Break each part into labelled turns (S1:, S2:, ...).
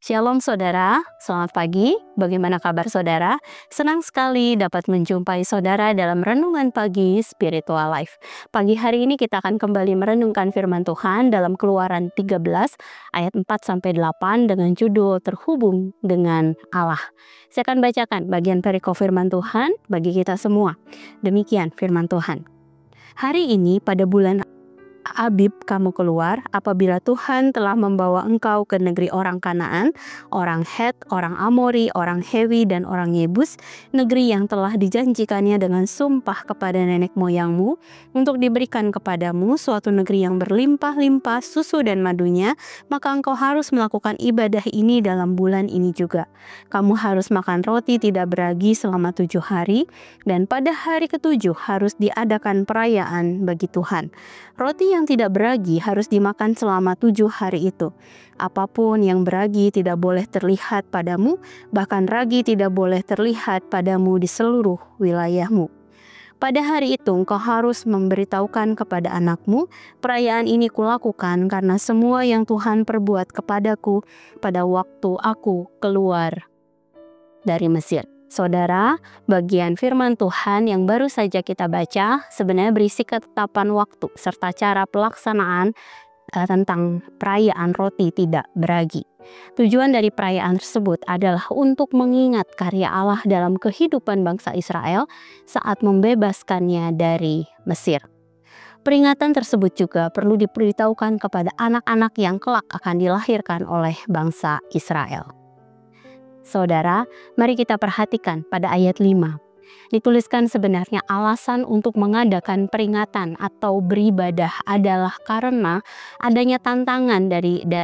S1: Shalom saudara, selamat pagi. Bagaimana kabar saudara? Senang sekali dapat menjumpai saudara dalam Renungan Pagi Spiritual Life. Pagi hari ini kita akan kembali merenungkan firman Tuhan dalam Keluaran 13 ayat 4-8 dengan judul Terhubung dengan Allah. Saya akan bacakan bagian perikop firman Tuhan bagi kita semua. Demikian firman Tuhan. Hari ini pada bulan Abib kamu keluar apabila Tuhan telah membawa engkau ke negeri orang Kanaan, orang Het, orang Amori, orang Hewi, dan orang Yebus, negeri yang telah dijanjikannya dengan sumpah kepada nenek moyangmu, untuk diberikan kepadamu suatu negeri yang berlimpah-limpah susu dan madunya, maka engkau harus melakukan ibadah ini dalam bulan ini juga. Kamu harus makan roti tidak beragi selama 7 hari, dan pada hari ke-7 harus diadakan perayaan bagi Tuhan. Roti yang tidak beragi harus dimakan selama 7 hari itu. Apapun yang beragi tidak boleh terlihat padamu, bahkan ragi tidak boleh terlihat padamu di seluruh wilayahmu. Pada hari itu engkau harus memberitahukan kepada anakmu, perayaan ini kulakukan karena semua yang Tuhan perbuat kepadaku pada waktu aku keluar dari Mesir. Saudara, bagian firman Tuhan yang baru saja kita baca sebenarnya berisi ketetapan waktu serta cara pelaksanaan tentang perayaan roti tidak beragi. Tujuan dari perayaan tersebut adalah untuk mengingat karya Allah dalam kehidupan bangsa Israel saat membebaskannya dari Mesir. Peringatan tersebut juga perlu diberitahukan kepada anak-anak yang kelak akan dilahirkan oleh bangsa Israel. Saudara, mari kita perhatikan pada ayat 5. Dituliskan sebenarnya alasan untuk mengadakan peringatan atau beribadah adalah karena adanya tantangan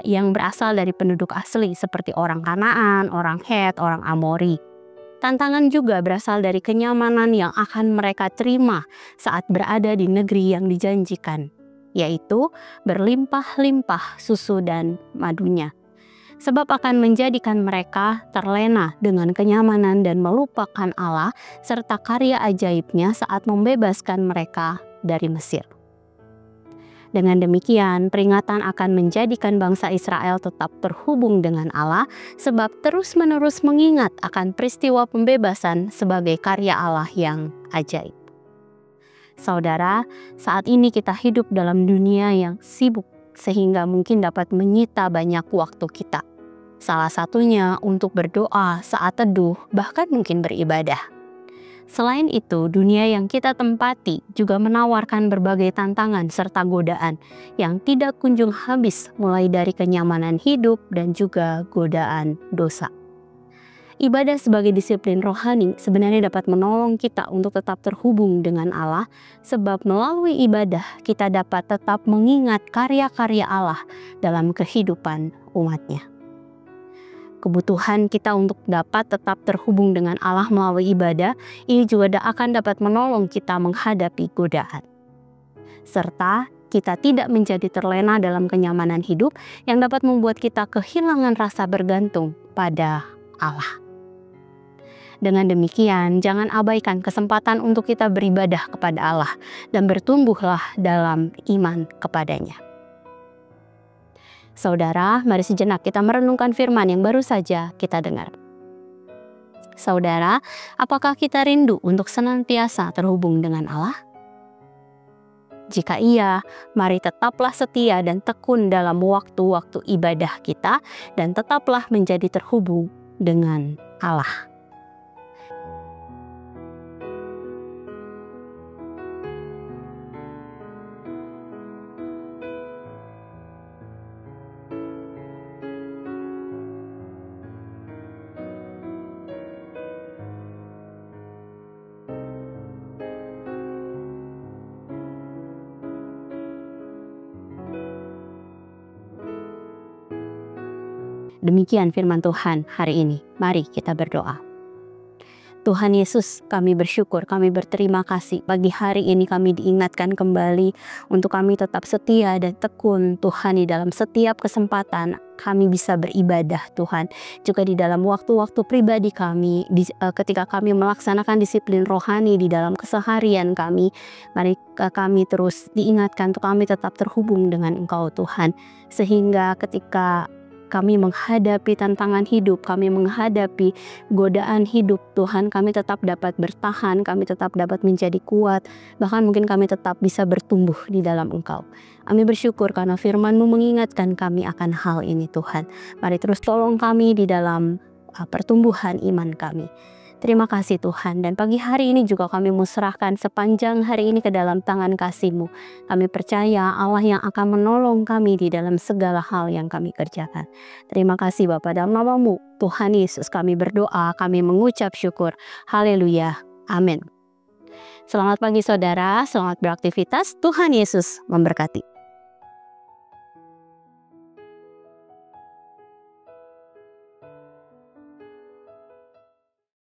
S1: yang berasal dari penduduk asli seperti orang Kanaan, orang Het, orang Amori. Tantangan juga berasal dari kenyamanan yang akan mereka terima saat berada di negeri yang dijanjikan, yaitu berlimpah-limpah susu dan madunya. Sebab akan menjadikan mereka terlena dengan kenyamanan dan melupakan Allah serta karya ajaibnya saat membebaskan mereka dari Mesir. Dengan demikian, peringatan akan menjadikan bangsa Israel tetap terhubung dengan Allah sebab terus-menerus mengingat akan peristiwa pembebasan sebagai karya Allah yang ajaib. Saudara, saat ini kita hidup dalam dunia yang sibuk sehingga mungkin dapat menyita banyak waktu kita. Salah satunya untuk berdoa saat teduh, bahkan mungkin beribadah. Selain itu, dunia yang kita tempati juga menawarkan berbagai tantangan serta godaan yang tidak kunjung habis, mulai dari kenyamanan hidup dan juga godaan dosa. Ibadah sebagai disiplin rohani sebenarnya dapat menolong kita untuk tetap terhubung dengan Allah, sebab melalui ibadah kita dapat tetap mengingat karya-karya Allah dalam kehidupan umatnya. Kebutuhan kita untuk dapat tetap terhubung dengan Allah melalui ibadah ini juga akan dapat menolong kita menghadapi godaan. Serta kita tidak menjadi terlena dalam kenyamanan hidup yang dapat membuat kita kehilangan rasa bergantung pada Allah. Dengan demikian, jangan abaikan kesempatan untuk kita beribadah kepada Allah dan bertumbuhlah dalam iman kepadanya. Saudara, mari sejenak kita merenungkan firman yang baru saja kita dengar. Saudara, apakah kita rindu untuk senantiasa terhubung dengan Allah? Jika iya, mari tetaplah setia dan tekun dalam waktu-waktu ibadah kita dan tetaplah menjadi terhubung dengan Allah. Demikian firman Tuhan hari ini. Mari kita berdoa. Tuhan Yesus, kami bersyukur, kami berterima kasih. Pagi hari ini kami diingatkan kembali untuk kami tetap setia dan tekun Tuhan di dalam setiap kesempatan kami bisa beribadah Tuhan. Juga di dalam waktu-waktu pribadi kami, ketika kami melaksanakan disiplin rohani di dalam keseharian kami, mari kami terus diingatkan untuk kami tetap terhubung dengan Engkau Tuhan. Sehingga ketika kami menghadapi tantangan hidup, kami menghadapi godaan hidup Tuhan, kami tetap dapat bertahan, kami tetap dapat menjadi kuat, bahkan mungkin kami tetap bisa bertumbuh di dalam Engkau. Kami bersyukur karena firman-Mu mengingatkan kami akan hal ini Tuhan. Mari terus tolong kami di dalam pertumbuhan iman kami. Terima kasih Tuhan, dan pagi hari ini juga kami mau serahkan sepanjang hari ini ke dalam tangan kasih-Mu. Kami percaya Allah yang akan menolong kami di dalam segala hal yang kami kerjakan. Terima kasih Bapa, dalam nama-Mu Tuhan Yesus kami berdoa, kami mengucap syukur. Haleluya, amin. Selamat pagi saudara, selamat beraktivitas, Tuhan Yesus memberkati.